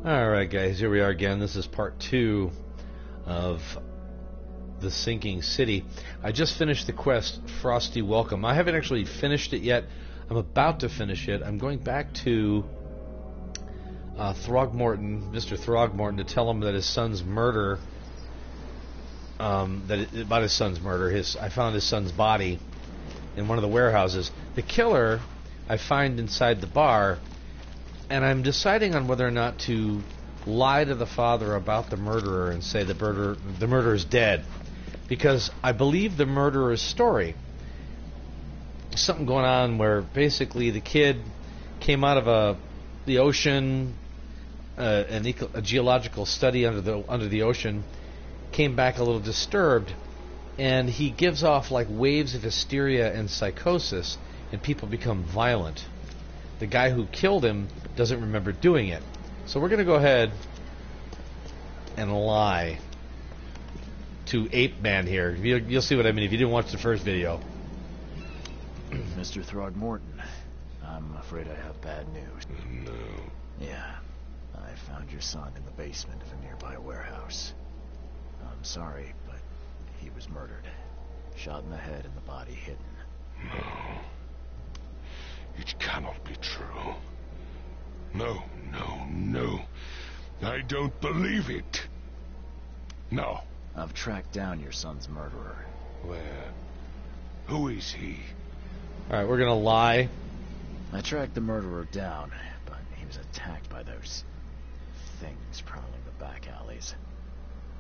Alright guys, here we are again. This is part 2 of The Sinking City. I just finished the quest, Frosty Welcome. I haven't actually finished it yet. I'm about to finish it. I'm going back to Throgmorton, Mr. Throgmorton, to tell him that his son's murder, about his son's murder. I found his son's body in one of the warehouses. The killer I find inside the bar, and I'm deciding on whether or not to lie to the father about the murderer and say the murderer is dead, because I believe the murderer's story. Something going on where basically the kid came out of the ocean, a geological study under the ocean, came back a little disturbed, and he gives off like waves of hysteria and psychosis, and people become violent. The guy who killed him doesn't remember doing it. So we're going to go ahead and lie to Ape Man here. You'll see what I mean if you didn't watch the first video. Mr. Throgmorton, I'm afraid I have bad news. No. Yeah, I found your son in the basement of a nearby warehouse. I'm sorry, but he was murdered. Shot in the head and the body hidden. No. It cannot be true. No, no, no. I don't believe it. No. I've tracked down your son's murderer. Where? Who is he? Alright, we're going to lie. I tracked the murderer down, but he was attacked by those things prowling the back alleys.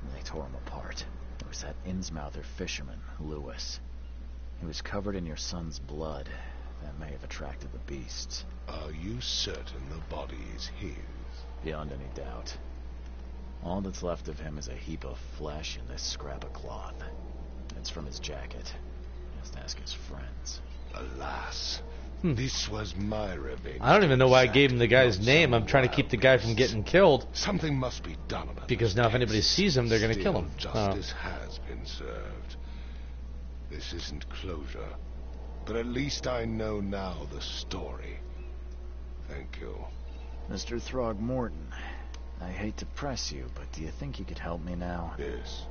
And they tore him apart. It was that Innsmouther fisherman, Lewis. He was covered in your son's blood. That may have attracted the beasts. Are you certain the body is his? Beyond any doubt. All that's left of him is a heap of flesh and this scrap of cloth. It's from his jacket. Just ask his friends. Alas, this was my revenge. I don't even know why I gave him the guy's name. I'm trying to keep the guy from getting killed. Something must be done about because this now if case. anybody sees him, they're going to kill him. Justice has been served. This isn't closure, but at least I know now the story. Thank you. Mr. Throgmorton, I hate to press you, but do you think you could help me now? Yes,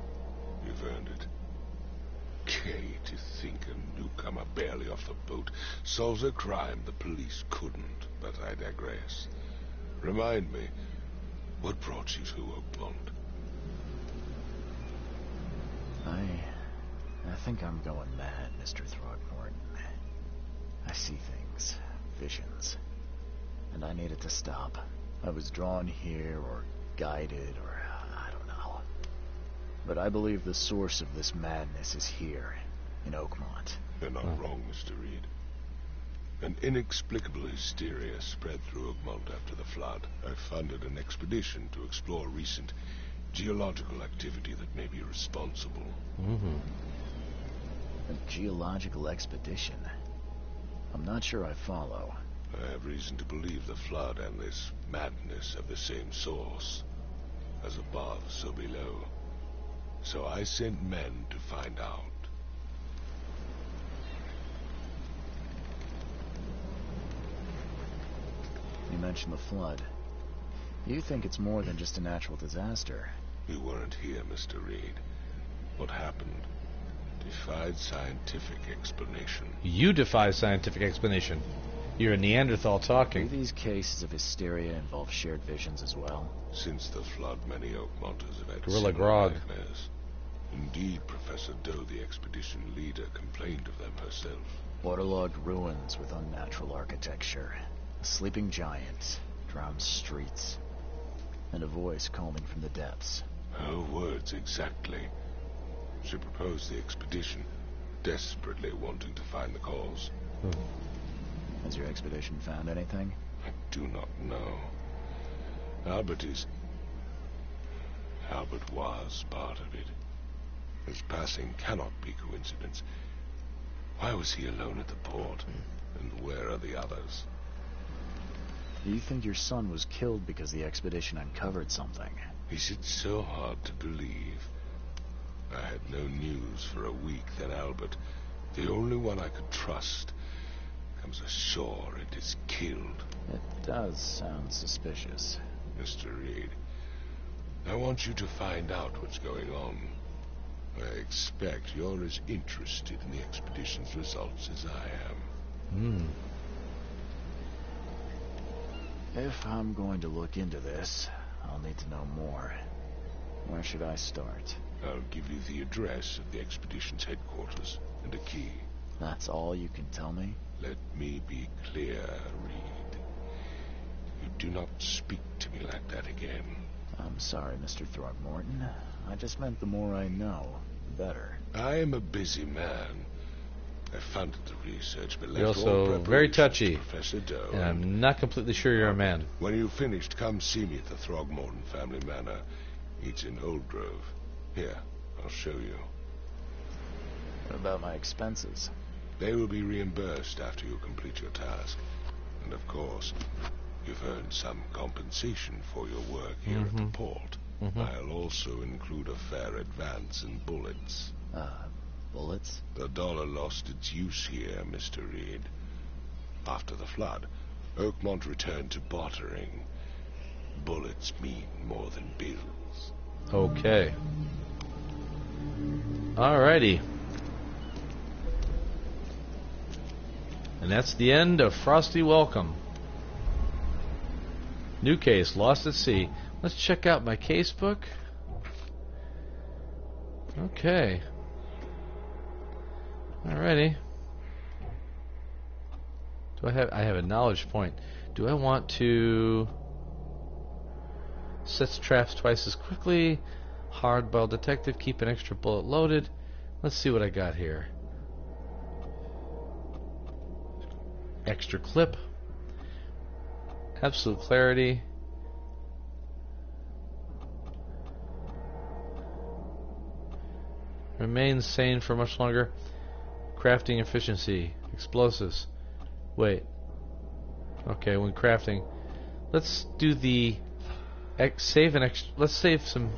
you've earned it. Kay, to think a newcomer barely off the boat solves a crime the police couldn't, but I digress. Remind me, what brought you to Oakmont? I think I'm going mad, Mr. Throgmorton. I see things, visions, and I needed to stop. I was drawn here, or guided, or I don't know. But I believe the source of this madness is here, in Oakmont. You're not wrong, Mr. Reed. An inexplicable hysteria spread through Oakmont after the flood. I funded an expedition to explore recent geological activity that may be responsible. A geological expedition? I'm not sure I follow. I have reason to believe the flood and this madness have the same source. As above, so below. So I sent men to find out. You mentioned the flood. You think it's more than just a natural disaster? You weren't here, Mr. Reed. What happened defied scientific explanation. You defy scientific explanation. You're a Neanderthal talking. Do these cases of hysteria involve shared visions as well? Since the flood, many Oakmonters have had Gorilla similar Grog. nightmares. Indeed, Professor Doe, the expedition leader, complained of them herself. Waterlogged ruins with unnatural architecture. A sleeping giant, drowned streets, and a voice calling from the depths. Her words exactly. She proposed the expedition, desperately wanting to find the cause. Has your expedition found anything? I do not know. Albert was part of it. His passing cannot be coincidence. Why was he alone at the port? And where are the others? Do you think your son was killed because the expedition uncovered something? Is it so hard to believe? I had no news for a week, then Albert, the only one I could trust, comes ashore and is killed. It does sound suspicious. Mr. Reed, I want you to find out what's going on. I expect you're as interested in the expedition's results as I am. If I'm going to look into this, I'll need to know more. Where should I start? I'll give you the address of the expedition's headquarters and a key. That's all you can tell me? Let me be clear, Reed. You do not speak to me like that again. I'm sorry, Mr. Throckmorton. I just meant the more I know, the better. I am a busy man. I funded the research, but You're left all also very preparations touchy, to Professor Doe. and I'm not completely sure you're a man. When you've finished, come see me at the Throgmorton family manor. It's in Old Grove. Here, I'll show you. What about my expenses? They will be reimbursed after you complete your task. And of course, you've earned some compensation for your work here at the port. I'll also include a fair advance in bullets. Bullets? The dollar lost its use here, Mr. Reed. After the flood, Oakmont returned to bartering. Bullets mean more than bills. Okay. Alrighty. And that's the end of Frosty Welcome. New case, Lost at Sea. Let's check out my casebook. Okay. Alrighty. I have a knowledge point. Do I want to sets traps twice as quickly? Hardboiled detective, keep an extra bullet loaded. Let's see what I got here. Extra clip. Absolute clarity. Remain sane for much longer. Crafting efficiency. Explosives. Wait. Okay, when crafting. Let's do the let's save some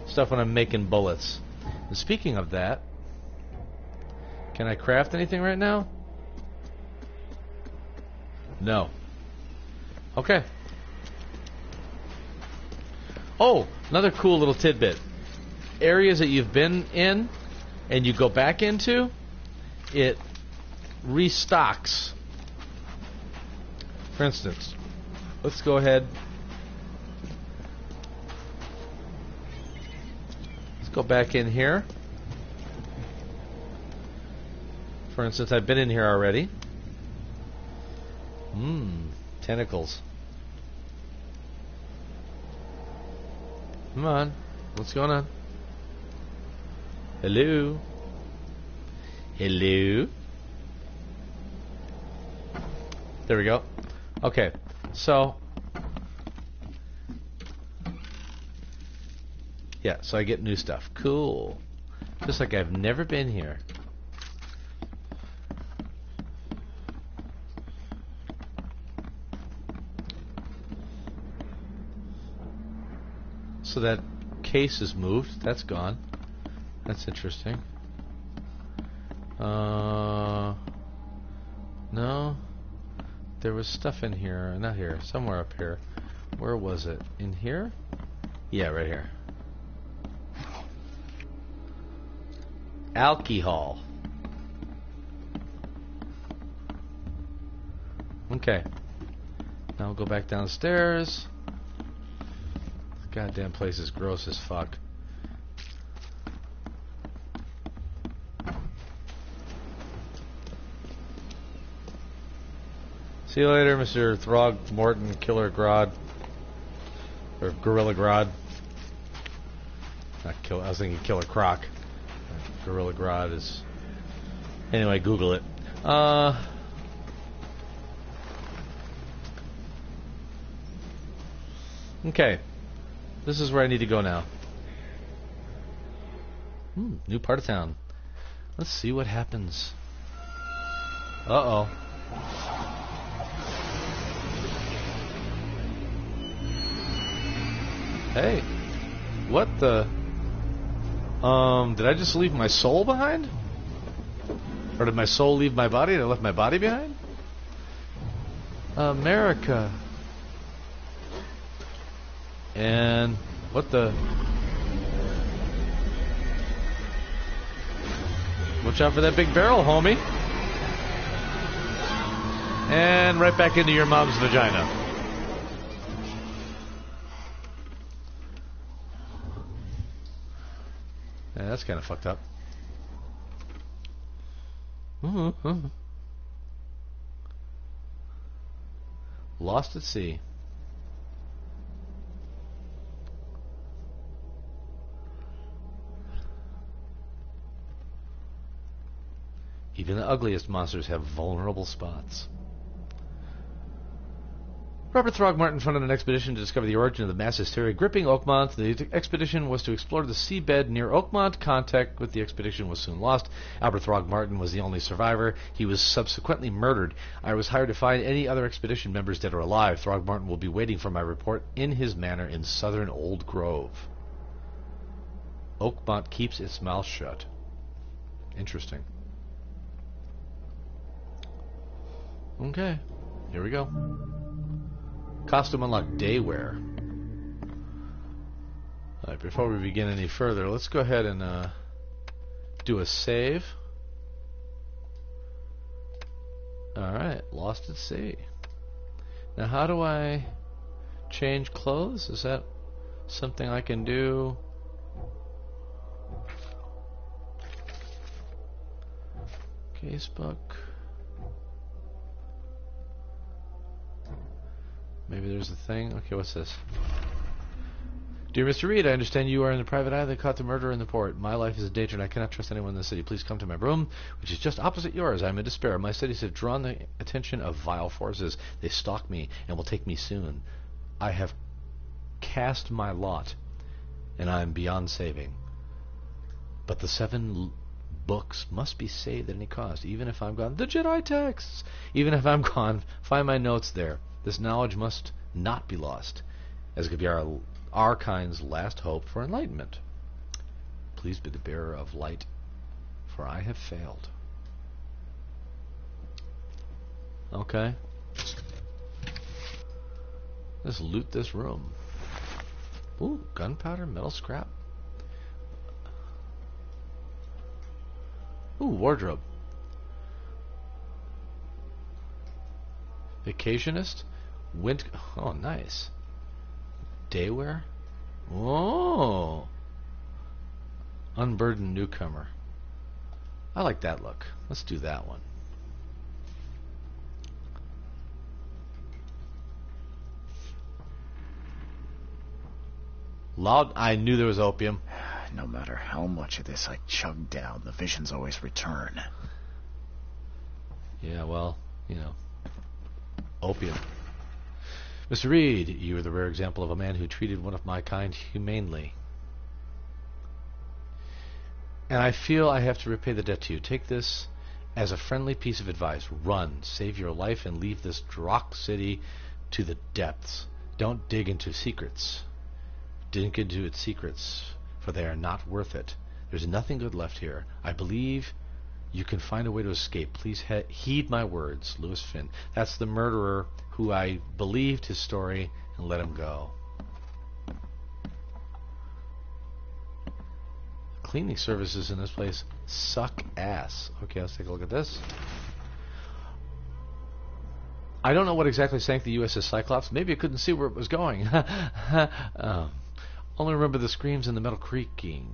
stuff when I'm making bullets. And speaking of that, can I craft anything right now? No. Okay. Oh, another cool little tidbit. Areas that you've been in and you go back into, it restocks. For instance, let's go ahead. Let's go back in here. For instance, I've been in here already. Tentacles. Come on. What's going on? Hello? Hello? There we go. Okay. So. Yeah, so I get new stuff. Cool. Just like I've never been here. So that case is moved. That's gone. That's interesting. No. There was stuff in here. Not here. Somewhere up here. Where was it? In here? Yeah, right here. Alcohol. Okay. Now we'll go back downstairs. Goddamn place is gross as fuck. See you later, Mr. Throgmorton, Killer Grodd. Or Gorilla Grodd. Not Killer, I was thinking Killer Croc. Gorilla Grodd is... Anyway, Google it. Okay. This is where I need to go now. New part of town. Let's see what happens. Uh-oh. Hey. What the... did I just leave my soul behind? Or did my soul leave my body and I left my body behind? America. And what the? Watch out for that big barrel, homie. And right back into your mom's vagina. Yeah, that's kind of fucked up. Lost at sea. Even the ugliest monsters have vulnerable spots. Robert Throgmorton funded an expedition to discover the origin of the mass hysteria gripping Oakmont. The expedition was to explore the seabed near Oakmont. Contact with the expedition was soon lost. Albert Throgmorton was the only survivor. He was subsequently murdered. I was hired to find any other expedition members dead or alive. Throgmorton will be waiting for my report in his manor in southern Old Grove. Oakmont keeps its mouth shut. Interesting. Okay, here we go. Costume unlocked, daywear. Alright, before we begin any further, let's go ahead and do a save. Alright, lost at sea. Now how do I change clothes? Is that something I can do? Casebook. Maybe there's a thing. Okay, what's this? Dear Mr. Reed, I understand you are in the private eye that caught the murderer in the port. My life is a danger and I cannot trust anyone in the city. Please come to my room, which is just opposite yours. I am in despair. My studies have drawn the attention of vile forces. They stalk me and will take me soon. I have cast my lot, and I am beyond saving. But the 7 books must be saved at any cost, even if I'm gone. The Jedi texts! Even if I'm gone, find my notes there. This knowledge must not be lost, as it could be our kind's last hope for enlightenment. Please be the bearer of light, for I have failed. Okay. Let's loot this room. Ooh, gunpowder, metal scrap. Ooh, wardrobe. Vacationist? Oh, nice. Daywear? Oh. Unburdened newcomer. I like that look. Let's do that one. Loud. I knew there was opium. No matter how much of this I chug down, the visions always return. Yeah, well, you know. Opium. Mr. Reed, you are the rare example of a man who treated one of my kind humanely. And I feel I have to repay the debt to you. Take this as a friendly piece of advice. Run, save your life, and leave this Drock city to the depths. Don't dig into secrets. Dig into its secrets, for they are not worth it. There's nothing good left here. I believe you can find a way to escape. Please heed my words, Lewis Finn. That's the murderer who I believed his story and let him go. Cleaning services in this place suck ass. Okay, let's take a look at this. I don't know what exactly sank the USS Cyclops. Maybe I couldn't see where it was going. Only remember the screams and the metal creaking,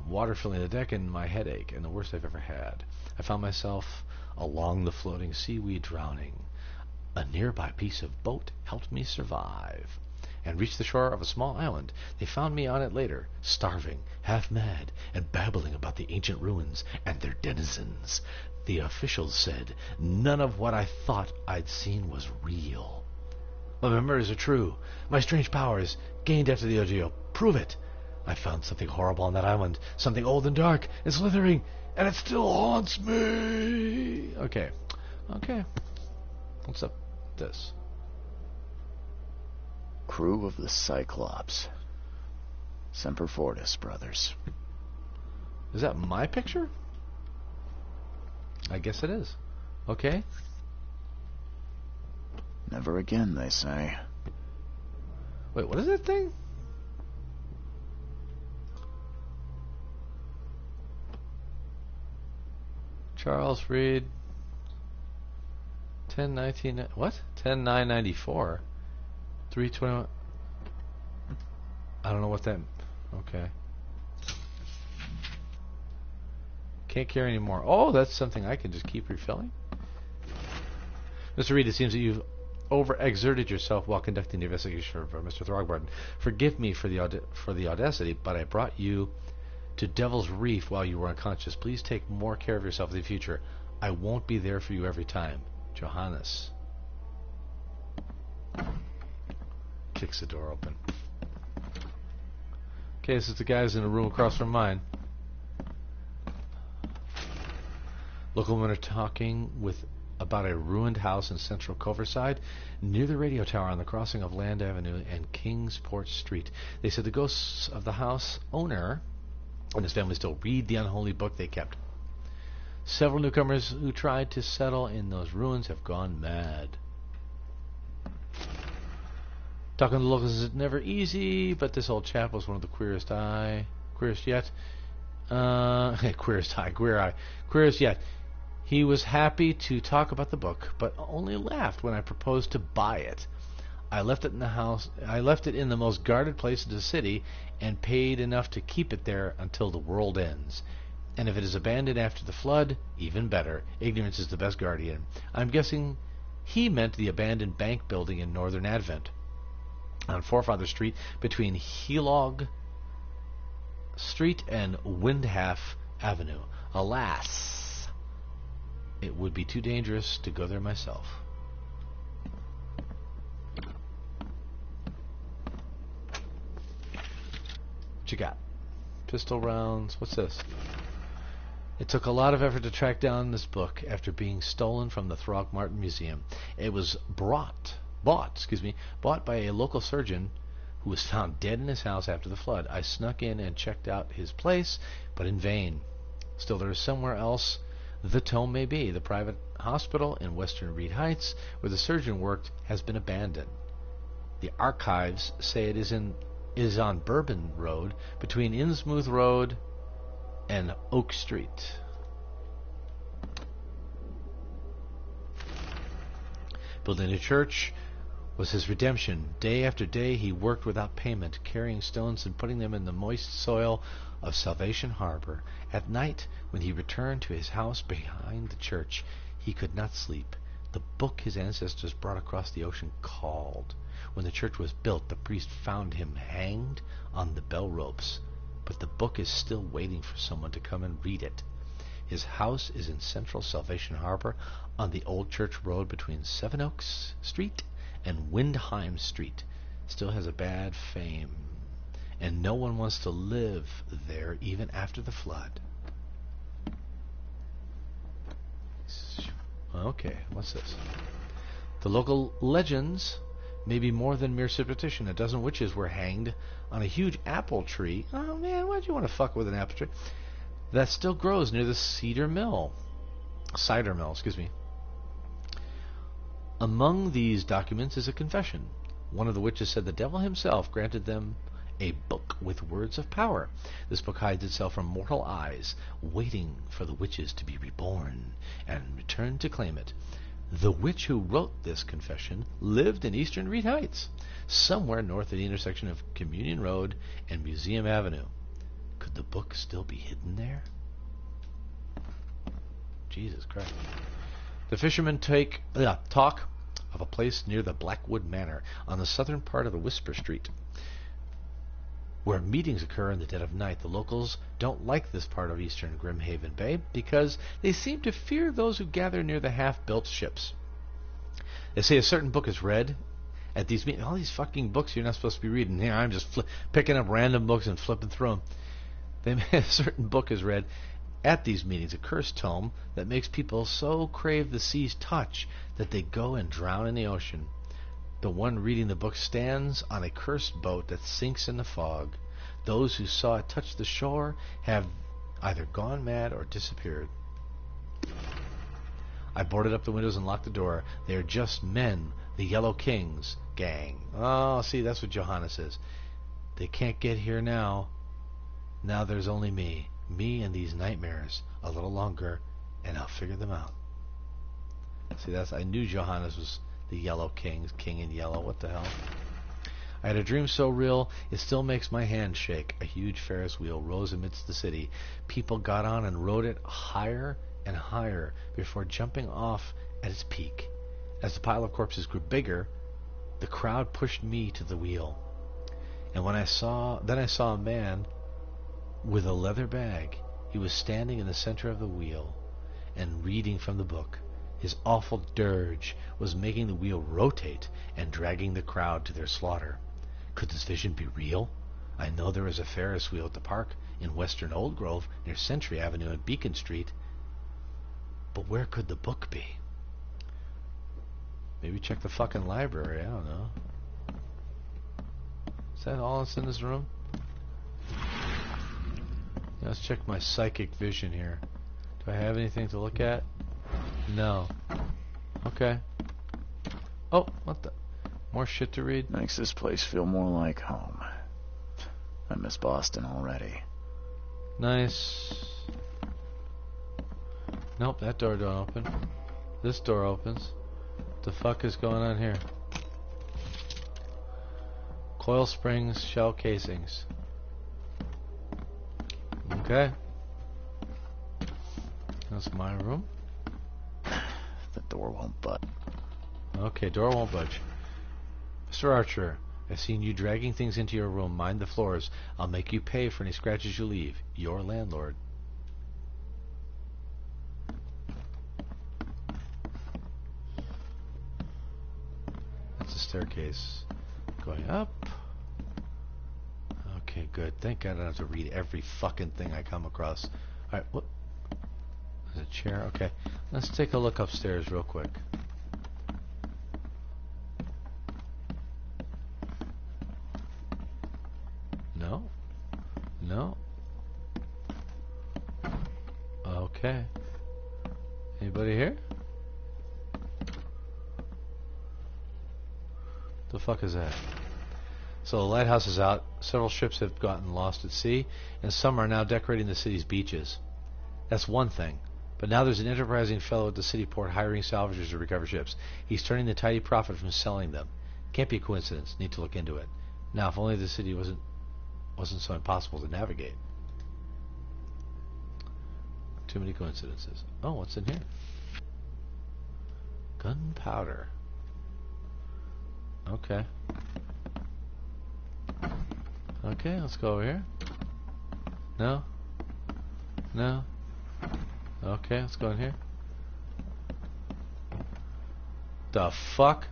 water filling the deck, and my headache, and the worst I've ever had. I found myself along the floating seaweed drowning. A nearby piece of boat helped me survive and reach the shore of a small island. They found me on it later, starving, half mad, and babbling about the ancient ruins and their denizens. The officials said none of what I thought I'd seen was real. My memories are true. My strange powers, gained after the ordeal, prove it. I found something horrible on that island, something old and dark and slithering, and it still haunts me. Okay. What's up with this? Crew of the Cyclops. Semper Fortis, brothers. Is that my picture? I guess it is. Okay. Never again, they say. Wait, what is that thing? Charles Reed. 1019. What? 10994. 321. I don't know what that. Okay. Can't carry any more. Oh, that's something I can just keep refilling. Mr. Reed, it seems that you've overexerted yourself while conducting the investigation of Mr. Throgmorton. Forgive me for the audacity, but I brought you to Devil's Reef while you were unconscious. Please take more care of yourself in the future. I won't be there for you every time. Johannes. Kicks the door open. Okay, this is the guys in the room across from mine. Local women are talking about a ruined house in central Coverside near the radio tower on the crossing of Land Avenue and Kingsport Street. They said the ghosts of the house owner and his family still read the unholy book they kept. Several newcomers who tried to settle in those ruins have gone mad. Talking to the locals is never easy, but this old chap was one of the queerest yet. Queerest yet. He was happy to talk about the book, but only laughed when I proposed to buy it. I left it in the house. I left it in the most guarded place in the city, and paid enough to keep it there until the world ends. And if it is abandoned after the flood, even better. Ignorance is the best guardian. I'm guessing he meant the abandoned bank building in Northern Advent on Forefather Street between Helog Street and Windhalf Avenue. Alas, it would be too dangerous to go there myself. What you got? Pistol rounds. What's this? It took a lot of effort to track down this book after being stolen from the Throgmorton Museum. It was bought by a local surgeon who was found dead in his house after the flood. I snuck in and checked out his place, but in vain. Still, there is somewhere else the tome may be. The private hospital in Western Reed Heights, where the surgeon worked, has been abandoned. The archives say it is on Bourbon Road, between Innsmouth Road and Oak Street. Building a church was his redemption. Day after day he worked without payment, carrying stones and putting them in the moist soil of Salvation Harbor. At night, when he returned to his house behind the church, he could not sleep. The book his ancestors brought across the ocean called. When the church was built, the priest found him hanged on the bell ropes, but the book is still waiting for someone to come and read it. His house is in central Salvation Harbor on the Old Church Road between Sevenoaks Street and Windheim Street. Still has a bad fame, and no one wants to live there even after the flood. Okay, what's this? The local legends may be more than mere superstition. A dozen witches were hanged on a huge apple tree. Oh man, why'd you want to fuck with an apple tree? That still grows near the cider mill. Among these documents is a confession. One of the witches said the devil himself granted them a book with words of power. This book hides itself from mortal eyes, waiting for the witches to be reborn and return to claim it. The witch who wrote this confession lived in Eastern Reed Heights, somewhere north of the intersection of Communion Road and Museum Avenue. Could the book still be hidden there? Jesus Christ. The fishermen talk of a place near the Blackwood Manor on the southern part of the Whisper Street, where meetings occur in the dead of night. The locals don't like this part of eastern Grimhaven Bay because they seem to fear those who gather near the half-built ships. They say a certain book is read at these meetings. All these fucking books you're not supposed to be reading. Here I'm just picking up random books and flipping through them. A certain book is read at these meetings, a cursed tome that makes people so crave the sea's touch that they go and drown in the ocean. The one reading the book stands on a cursed boat that sinks in the fog. Those who saw it touch the shore have either gone mad or disappeared. I boarded up the windows and locked the door. They are just men The Yellow Kings gang. Oh, see, that's what Johannes is. They can't get here now. Now there's only me. Me and these nightmares. A little longer, and I'll figure them out. See, I knew Johannes was the Yellow Kings, King in Yellow. What the hell? I had a dream so real, it still makes my hand shake. A huge Ferris wheel rose amidst the city. People got on and rode it higher and higher before jumping off at its peak. As the pile of corpses grew bigger, the crowd pushed me to the wheel. And then I saw a man with a leather bag. He was standing in the center of the wheel and reading from the book. His awful dirge was making the wheel rotate and dragging the crowd to their slaughter. Could this vision be real? I know there is a Ferris wheel at the park in western Old Grove near Century Avenue and Beacon Street. But where could the book be? Maybe check the fucking library. I don't know. Is that all that's in this room? Let's check my psychic vision here. Do I have anything to look at? No. Okay. Oh, what the? More shit to read? Makes this place feel more like home. I miss Boston already. Nice. Nope, that door don't open. This door opens. What the fuck is going on here? Coil springs, shell casings. Okay. That's my room. The door won't budge. Okay, door won't budge. Mr. Archer, I've seen you dragging things into your room. Mind the floors. I'll make you pay for any scratches you leave. Your landlord. That's a staircase. Going up. Okay, good. Thank God I don't have to read every fucking thing I come across. Alright, what? There's a chair. Okay. Let's take a look upstairs real quick. No. No. Okay. Anybody here? The fuck is that? So the lighthouse is out. Several ships have gotten lost at sea, and some are now decorating the city's beaches. That's one thing. But now there's an enterprising fellow at the city port hiring salvagers to recover ships. He's turning the tidy profit from selling them. Can't be a coincidence. Need to look into it. Now, if only the city wasn't so impossible to navigate. Too many coincidences. Oh, what's in here? Gunpowder. Okay. Okay, let's go over here. No? No? Okay, let's go in here. The fuck?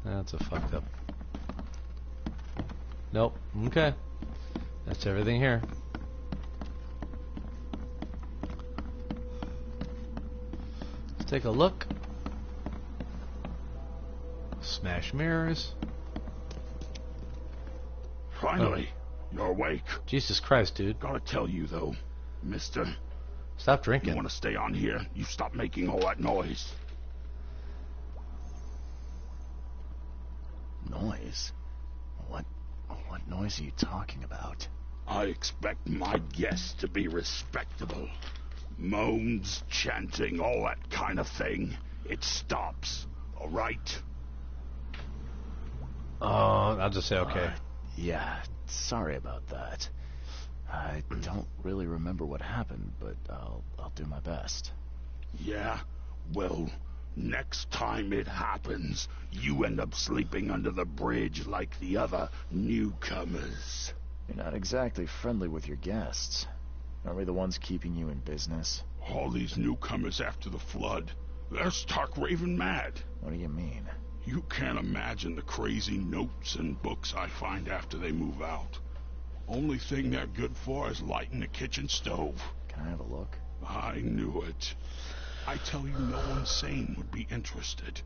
That's a fucked up. Nope. Okay. That's everything here. Let's take a look. Smash mirrors. Finally, you're awake. Jesus Christ, dude. Gotta tell you, though, mister, Stop you drinking. want to stay on here, you stop making all that noise. Noise? What noise are you talking about? I expect my guests to be respectable. Moans, chanting, all that kind of thing. It stops, all right? Oh, I'll just say okay. Yeah, sorry about that. I don't really remember what happened, but I'll do my best. Yeah? Well, next time it happens, you end up sleeping under the bridge like the other newcomers. You're not exactly friendly with your guests. Are we the ones keeping you in business? All these newcomers after the flood, they're stark raving mad. What do you mean? You can't imagine the crazy notes and books I find after they move out. Only thing they're good for is lighting the kitchen stove. Can I have a look? I knew it. I tell you, no one sane would be interested.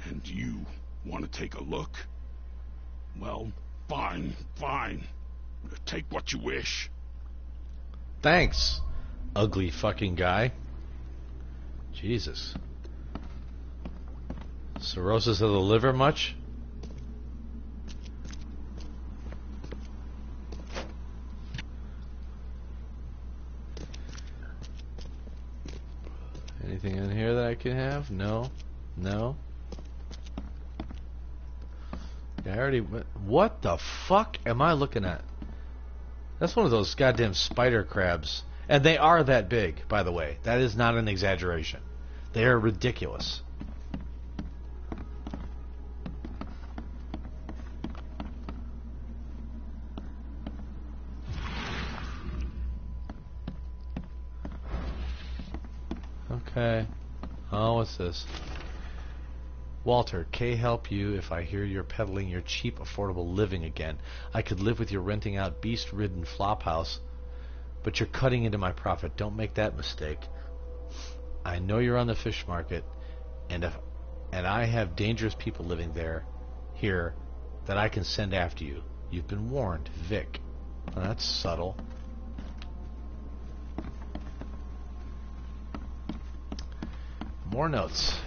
And you Want to take a look? Well, fine, fine. Take what you wish. Thanks, ugly fucking guy. Jesus. Cirrhosis of the liver much? Anything in here that I can have? No. No. Yeah, I already... What the fuck am I looking at? That's one of those goddamn spider crabs. And they are that big, by the way. That is not an exaggeration. They are ridiculous. Okay. Oh, what's this? Walter, Kay help you if I hear you're peddling your cheap, affordable living again. I could live with your renting out beast-ridden flophouse, but you're cutting into my profit. Don't make that mistake. I know you're on the fish market, and I have dangerous people living here, that I can send after you. You've been warned, Vic. Well, that's subtle. More notes.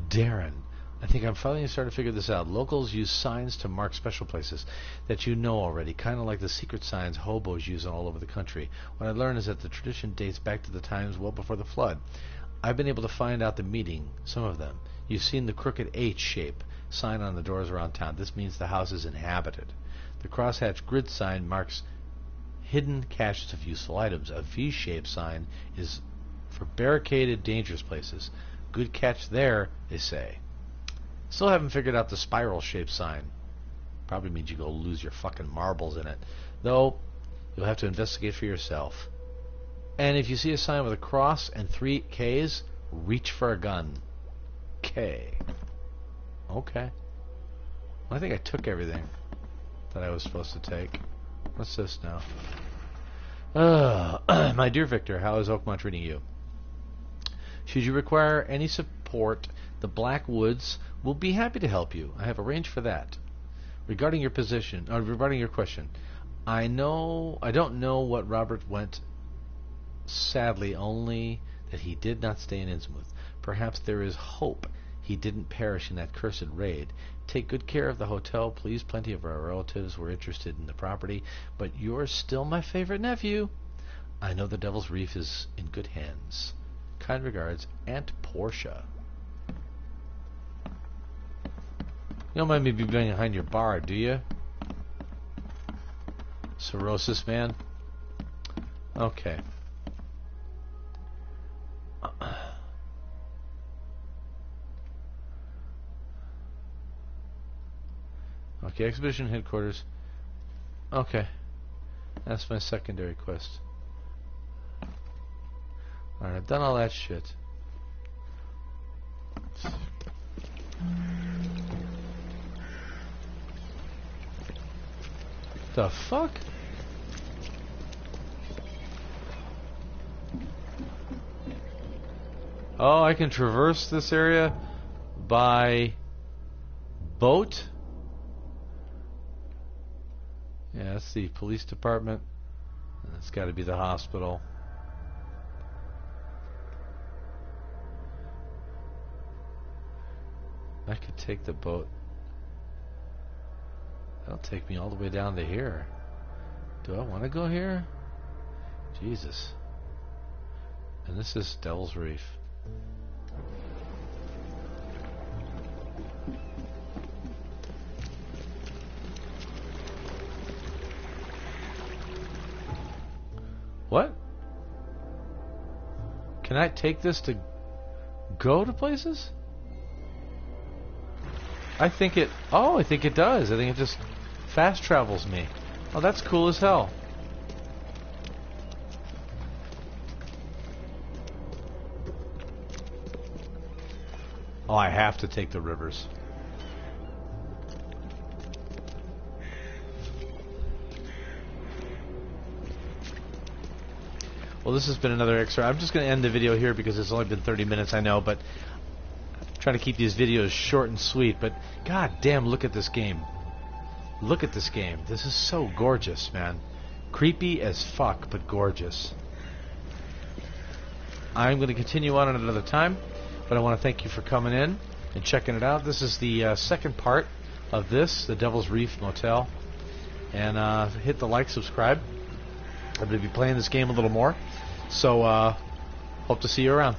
Darren, I think I'm finally starting to figure this out. Locals use signs to mark special places that you know already, kind of like the secret signs hobos use all over the country. What I learned is that the tradition dates back to the times well before the flood. I've been able to find out the meaning, some of them. You've seen the crooked H shape sign on the doors around town. This means the house is inhabited. The crosshatch grid sign marks hidden caches of useful items. A V-shaped sign is for barricaded, dangerous places. Good catch there, they say. Still haven't figured out the spiral-shaped sign. Probably means you go lose your fucking marbles in it. Though, you'll have to investigate for yourself. And if you see a sign with a cross and 3 Ks, reach for a gun. K. Okay. Well, I think I took everything that I was supposed to take. What's this now? My dear Victor, how is Oakmont treating you? Should you require any support, the Black Woods will be happy to help you. I have arranged for that. Regarding your question, I don't know what Robert went. Sadly, only that he did not stay in Innsmouth. Perhaps there is hope he didn't perish in that cursed raid. Take good care of the hotel, please. Plenty of our relatives were interested in the property, but you're still my favorite nephew. I know the Devil's Reef is in good hands. Kind regards, Aunt Portia. You don't mind me being behind your bar, do you? Cirrhosis man? Okay. Okay, Expedition Headquarters. Okay. That's my secondary quest. Alright, I've done all that shit. The fuck? Oh, I can traverse this area by boat? Yeah, that's the police department. That's got to be the hospital. I could take the boat. That'll take me all the way down to here. Do I want to go here? Jesus. And this is Devil's Reef. What? Can I take this to go to places? I think it does. I think it just fast travels me. Oh, that's cool as hell. Oh, I have to take the rivers. Well, this has been another extra. I'm just going to end the video here because it's only been 30 minutes, I know, but I'm trying to keep these videos short and sweet, but god damn, look at this game. Look at this game. This is so gorgeous, man. Creepy as fuck, but gorgeous. I'm going to continue on at another time, but I want to thank you for coming in and checking it out. This is the second part of this, the Devil's Reef Motel. And hit the like, subscribe. I'm going to be playing this game a little more. So, hope to see you around.